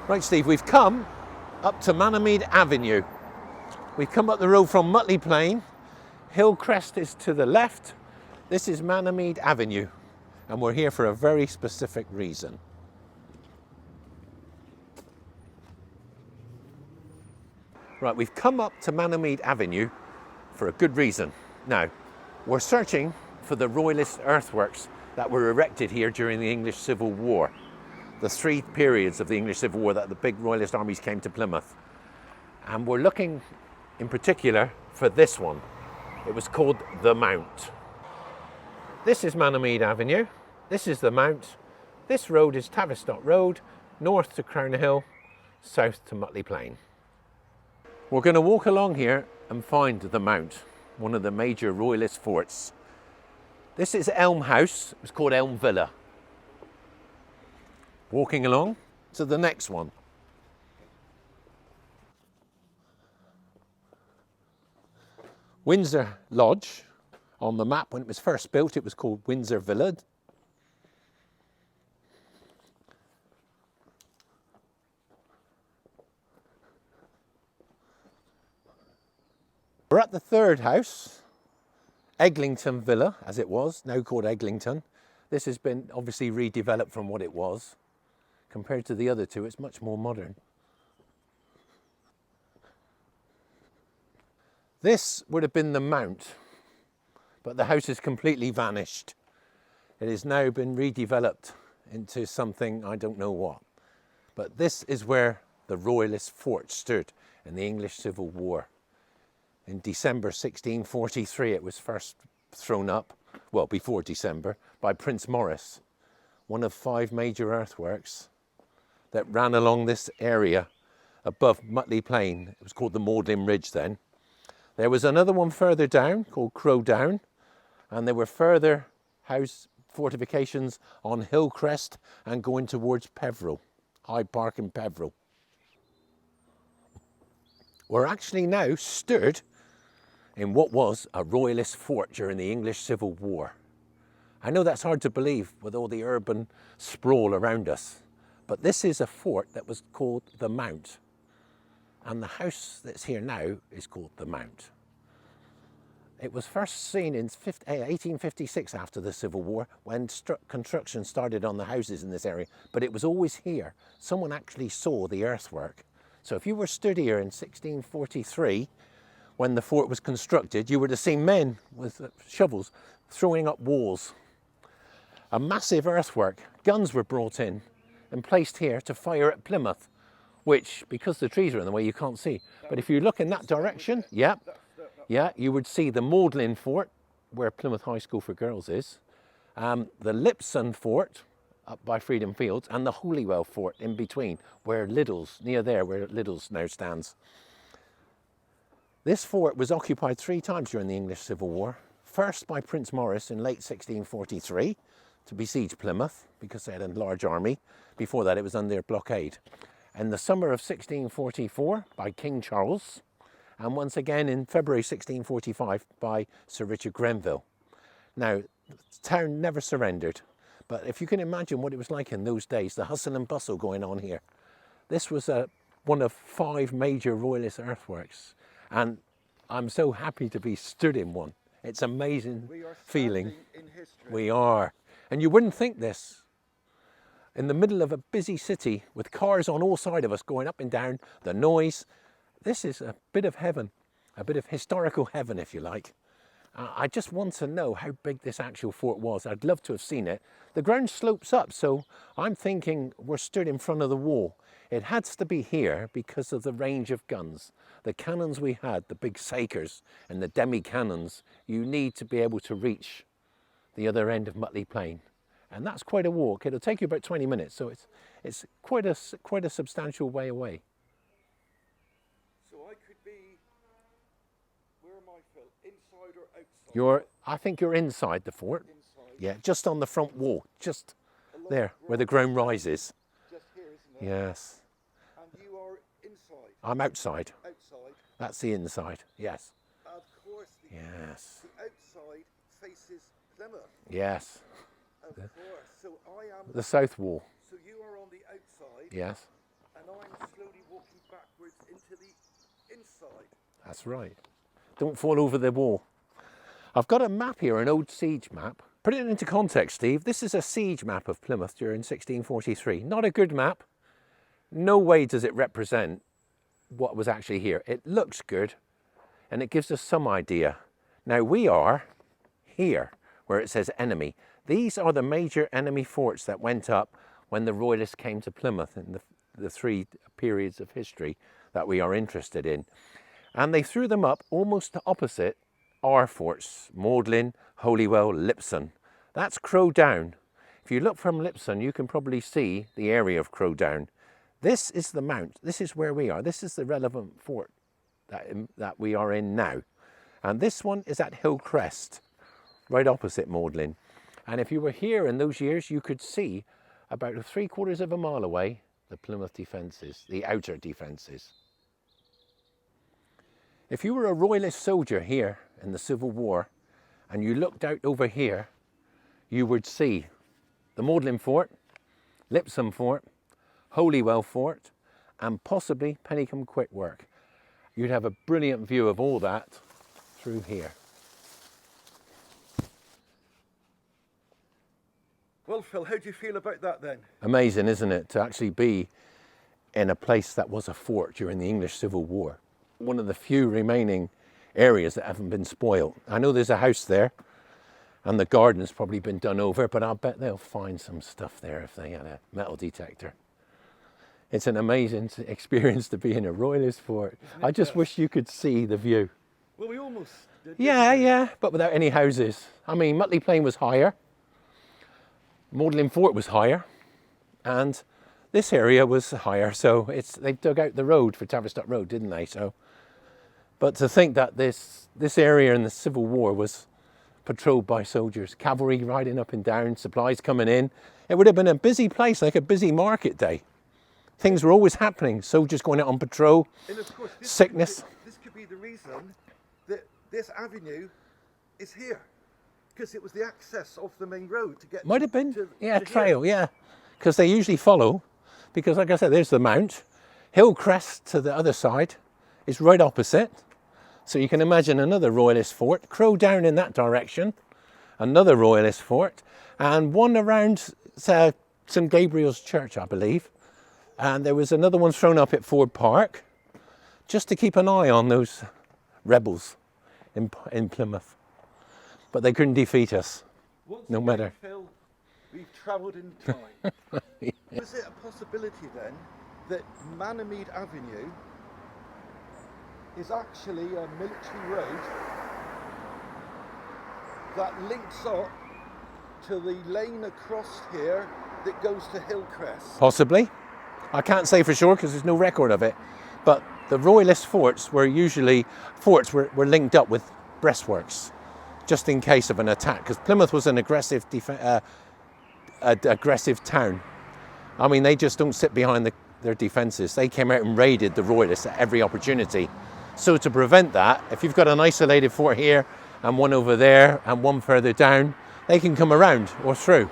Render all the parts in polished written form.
Right, Steve, we've come up to MANNAMEAD Avenue. We've come up the road from Mutley Plain. Hillcrest is to the left. This is MANNAMEAD Avenue, and we're here for a very specific reason. Right, we've come up to MANNAMEAD Avenue for a good reason. Now, we're searching for the Royalist earthworks that were erected here during the English Civil War. The three periods of the English Civil War that the big Royalist armies came to Plymouth. And we're looking in particular for this one. It was called the Mount. This is MANNAMEAD Avenue. This is the Mount. This road is Tavistock Road, north to Crown Hill, south to Mutley Plain. We're going to walk along here and find the Mount, one of the major Royalist forts. This is Elm House. It was called Elm Villa. Walking along to the next one. Windsor Lodge. On the map, when it was first built, it was called Windsor Villa. We're at the third house, Eglington Villa, as it was, now called Eglington. This has been obviously redeveloped from what it was. Compared to the other two, it's much more modern. This would have been the Mount, but the house has completely vanished. It has now been redeveloped into something, I don't know what. But this is where the Royalist fort stood in the English Civil War. In December 1643, it was first thrown up, well, before December, by Prince Maurice, one of 5 major earthworks that ran along this area above Mutley Plain. It was called the Magdalen Ridge then. There was another one further down called Crow Down, and there were further house fortifications on Hillcrest and going towards Peveril, Hyde Park and Peveril. We're actually now stood in what was a Royalist fort during the English Civil War. I know that's hard to believe with all the urban sprawl around us, but this is a fort that was called the Mount, and the house that's here now is called the Mount. It was first seen in 1856 after the Civil War when construction started on the houses in this area, but it was always here. Someone actually saw the earthwork. So if you were stood here in 1643 when the fort was constructed, you would have seen men with shovels throwing up walls. A massive earthwork. Guns were brought in and placed here to fire at Plymouth, which, because the trees are in the way, you can't see. But if you look in that direction, yeah, you would see the Magdalen Fort, where Plymouth High School for Girls is, the Lipson Fort, up by Freedom Fields, and the Holywell Fort in between, where Lidl's, near there, where Lidl's now stands. This fort was occupied 3 times during the English Civil War. First by Prince Maurice in late 1643 to besiege Plymouth, because they had a large army. Before that, it was under blockade. In the summer of 1644 by King Charles, and once again in February 1645 by Sir Richard Grenville. Now, the town never surrendered, but if you can imagine what it was like in those days, the hustle and bustle going on here. This was one of 5 major Royalist earthworks, and I'm so happy to be stood in one. It's an amazing feeling. In history. We are. And you wouldn't think this. In the middle of a busy city with cars on all sides of us going up and down, the noise. This is a bit of heaven, a bit of historical heaven, if you like. I just want to know how big this actual fort was. I'd love to have seen it. The ground slopes up, so I'm thinking we're stood in front of the wall. It had to be here because of the range of guns. The cannons we had, the big sakers and the demi-cannons, you need to be able to reach the other end of Mutley Plain. And that's quite a walk. It'll take you about 20 minutes, so it's quite a substantial way away. So I could be, where am I, Phil? Inside or outside? I think you're inside the fort. Inside. Yeah, just on the front wall, just there, where the ground rises. Just here, isn't it? Yes. And you are inside? I'm outside. Outside? That's the inside, yes. Of course. Yes. The outside faces Plymouth. Yes. Of course. So I am... The south wall. So you are on the outside. Yes. And I inside. That's right. Don't fall over the wall. I've got a map here, an old siege map. Put it into context, Steve. This is a siege map of Plymouth during 1643. Not a good map. No way does it represent what was actually here. It looks good and it gives us some idea. Now we are here where it says enemy. These are the major enemy forts that went up when the Royalists came to Plymouth in the three periods of history that we are interested in. And they threw them up almost opposite our forts, Magdalen, Holywell, Lipson. That's Crow Down. If you look from Lipson, you can probably see the area of Crow Down. This is the mount. This is where we are. This is the relevant fort that we are in now. And this one is at Hillcrest, right opposite Magdalen. And if you were here in those years, you could see about 3/4 of a mile away the Plymouth defences, the outer defences. If you were a Royalist soldier here in the Civil War and you looked out over here, you would see the Magdalen Fort, Lipson Fort, Holywell Fort, and possibly Pennycombe Quickwork. You'd have a brilliant view of all that through here. Well, Phil, how do you feel about that then? Amazing, isn't it, to actually be in a place that was a fort during the English Civil War. One of the few remaining areas that haven't been spoilt. I know there's a house there and the garden's probably been done over, but I'll bet they'll find some stuff there if they had a metal detector. It's an amazing experience to be in a Royalist fort. I just wish you could see the view. Well, we almost did. Yeah, but without any houses. I mean, Mutley Plain was higher, Magdalen Fort was higher, and this area was higher, so they've dug out the road for Tavistock Road, didn't they? So, but to think that this area in the Civil War was patrolled by soldiers, cavalry riding up and down, supplies coming in, it would have been a busy place, like a busy market day. Things were always happening, soldiers going out on patrol, And of course, sickness. This could be the reason that this avenue is here, because it was the access off the main road to get. Might have been, yeah, to trail, here. yeah. Because they usually follow, because like I said, there's the mount. Hillcrest to the other side is right opposite. So you can imagine another Royalist fort, Crow Down in that direction, another Royalist fort, and one around St Gabriel's Church, I believe. And there was another one thrown up at Ford Park, just to keep an eye on those rebels in Plymouth. But they couldn't defeat us, Once no again, matter. Phil, we've travelled in time. Was it a possibility then that MANNAMEAD Avenue is actually a military road that links up to the lane across here that goes to Hillcrest? Possibly. I can't say for sure because there's no record of it. But the Royalist forts were usually, were linked up with breastworks, just in case of an attack, because Plymouth was an aggressive town. I mean, they just don't sit behind their defences. They came out and raided the Royalists at every opportunity. So to prevent that, if you've got an isolated fort here and one over there and one further down, they can come around or through.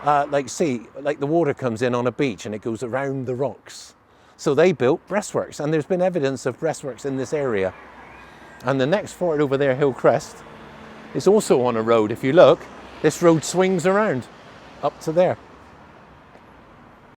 Like the water comes in on a beach and it goes around the rocks. So they built breastworks, and there's been evidence of breastworks in this area. And the next fort over there, Hillcrest, is also on a road. If you look, this road swings around up to there.